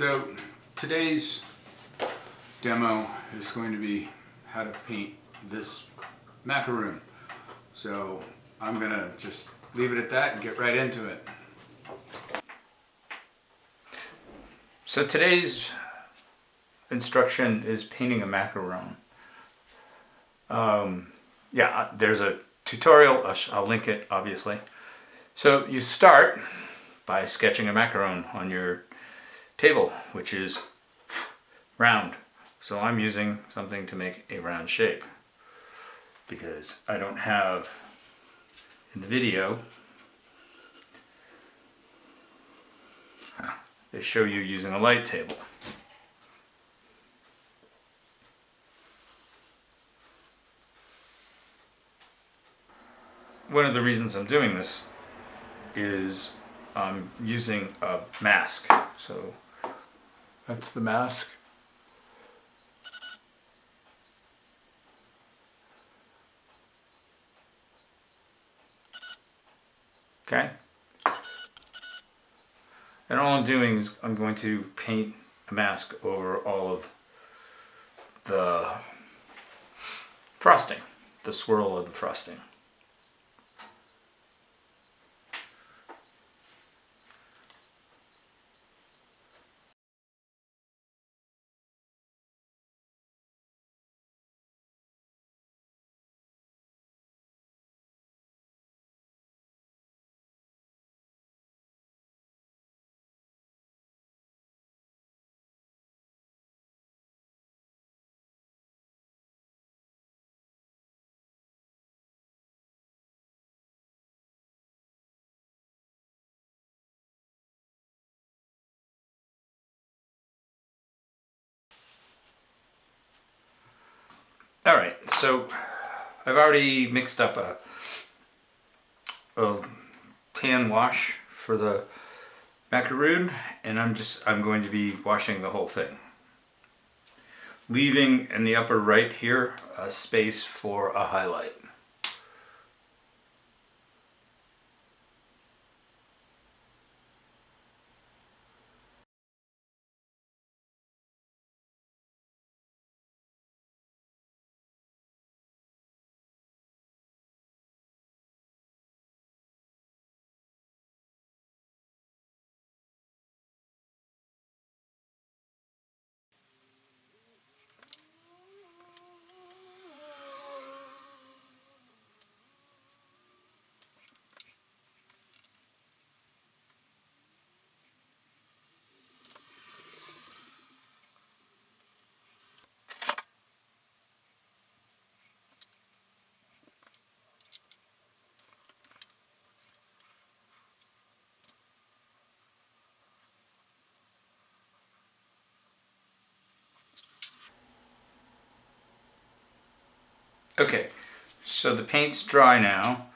So today's demo is going to be how to paint this macaroon. So I'm gonna just leave it at that and get right into it. So today's instruction is painting a macaroon. There's a tutorial, I'll link it obviously. So you start by sketching a macaroon on your table, which is round. So I'm using something to make a round shape because I don't have in the video they show you using a light table. One of the reasons I'm doing this is I'm using a mask. So that's the mask. Okay. And all I'm doing is I'm going to paint a mask over all of the frosting, the swirl of the frosting. Alright, so I've already mixed up a tan wash for the macaroon, and I'm going to be washing the whole thing. Leaving in the upper right here a space for a highlight. Okay, so the paint's dry now,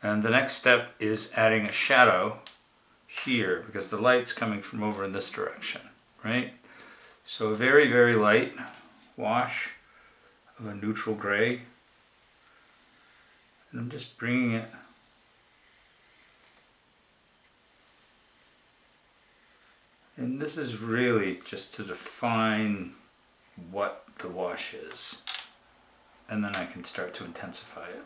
and the next step is adding a shadow here because the light's coming from over in this direction, right? So a very, very light wash of a neutral gray, and I'm just bringing it and this is really just to define what the wash is. And then I can start to intensify it.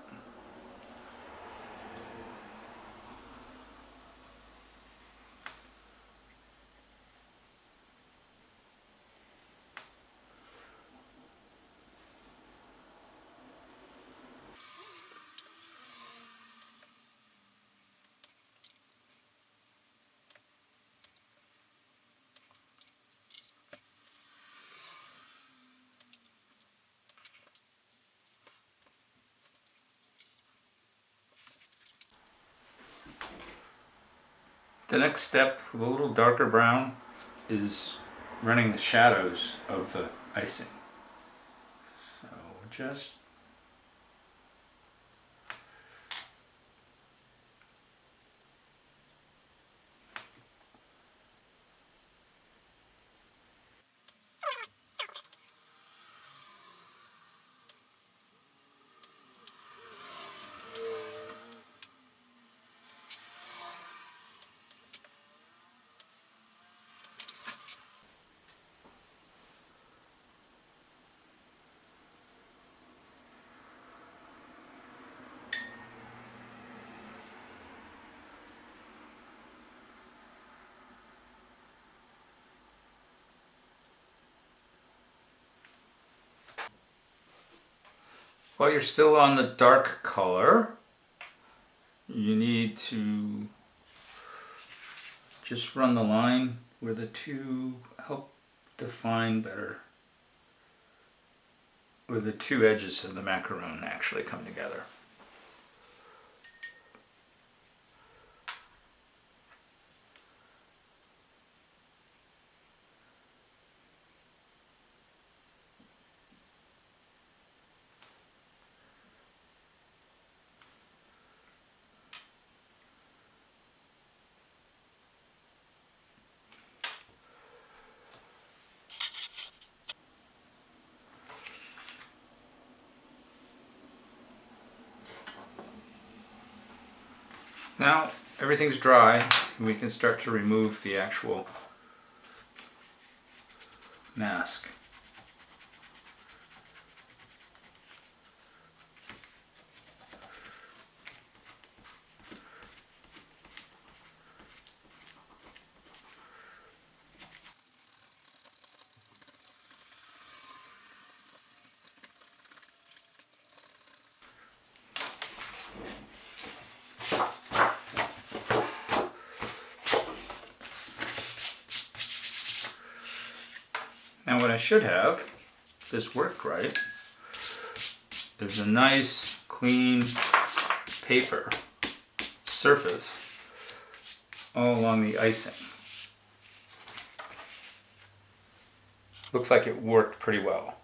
The next step, with a little darker brown, is running the shadows of the icing. So just While you're still on the dark color, you need to just run the line where the two help define better, where the two edges of the macaron actually come together. Now everything's dry and we can start to remove the actual mask. Now what I should have, if this worked right, is a nice clean paper surface all along the icing. Looks like it worked pretty well.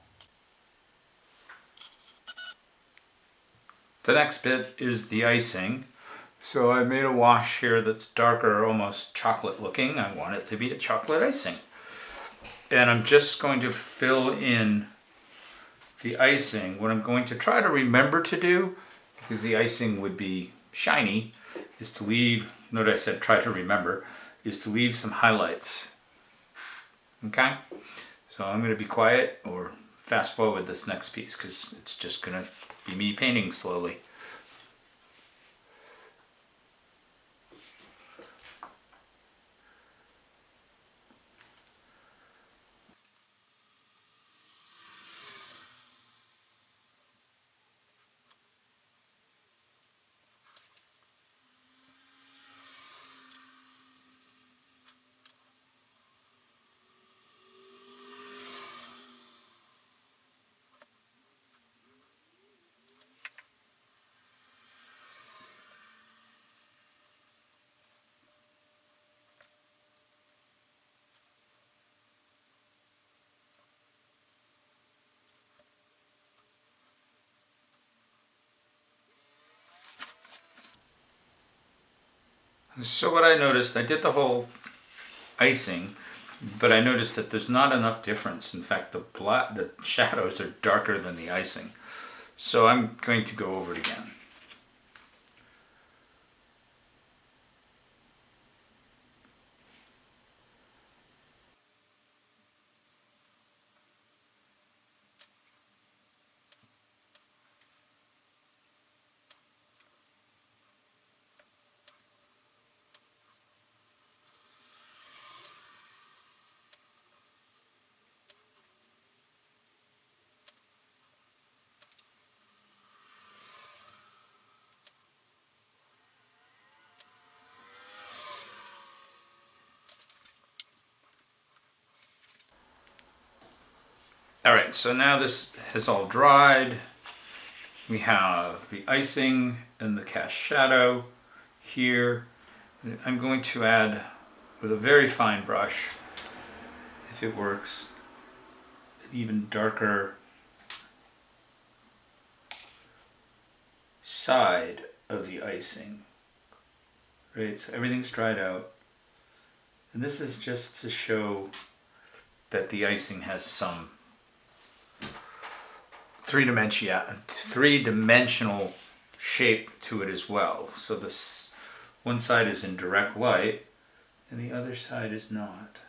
The next bit is the icing. So I made a wash here that's darker, almost chocolate looking. I want it to be a chocolate icing. And I'm just going to fill in the icing. What I'm going to try to remember to do, because the icing would be shiny, is to leave, note I said try to remember, is to leave some highlights. Okay? So I'm going to be quiet or fast forward this next piece because it's just going to be me painting slowly. So what I noticed, I did the whole icing, but I noticed that there's not enough difference. In fact, the shadows are darker than the icing. So I'm going to go over it again. Alright, so now this has all dried. We have the icing and the cast shadow here. I'm going to add, with a very fine brush, if it works, an even darker side of the icing. Right, so everything's dried out. And this is just to show that the icing has some three-dimensional shape to it as well. So this one side is in direct light and the other side is not.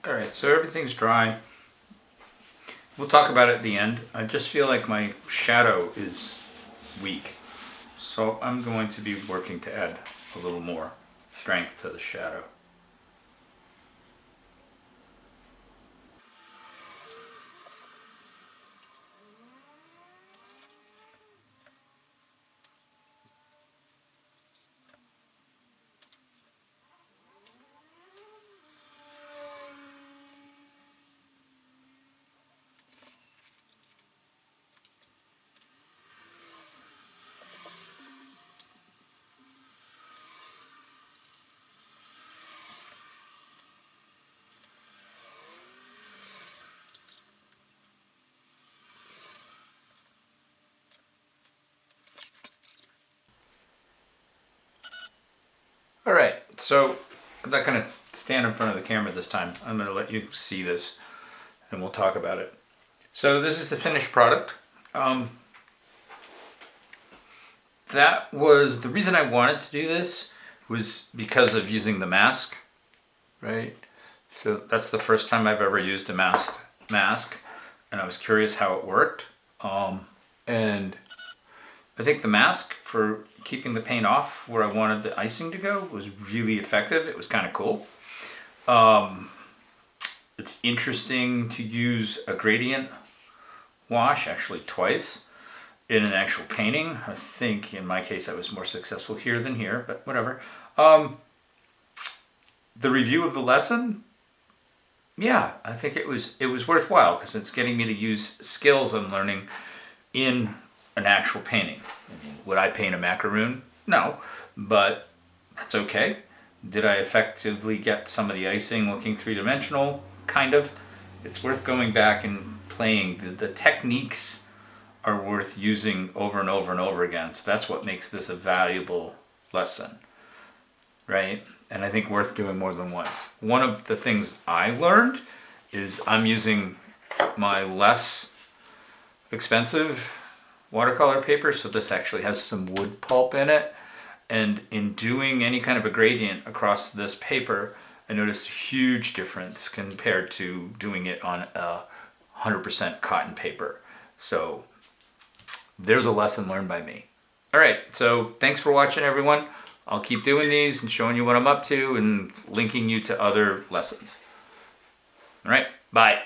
All right, so everything's dry. We'll talk about it at the end. I just feel like my shadow is weak. So I'm going to be working to add a little more strength to the shadow. All right, so I'm not going to stand in front of the camera this time. I'm going to let you see this and we'll talk about it. So this is the finished product. That was the reason I wanted to do this was because of using the mask, right? So that's the first time I've ever used a mask, and I was curious how it worked. And I think the mask for keeping the paint off where I wanted the icing to go was really effective. It was kind of cool. It's interesting to use a gradient wash, actually twice, in an actual painting. I think in my case I was more successful here than here, but whatever. The review of the lesson, yeah, I think it was worthwhile because it's getting me to use skills I'm learning in an actual painting. I mean, would I paint a macaroon? No, but that's okay. Did I effectively get some of the icing looking three-dimensional? Kind of. It's worth going back and playing. The techniques are worth using over and over and over again. So that's what makes this a valuable lesson, right? And I think worth doing more than once. One of the things I learned is I'm using my less expensive watercolor paper, so this actually has some wood pulp in it. And in doing any kind of a gradient across this paper, I noticed a huge difference compared to doing it on a 100% cotton paper. So there's a lesson learned by me. All right, so thanks for watching, everyone. I'll keep doing these and showing you what I'm up to and linking you to other lessons. All right, bye.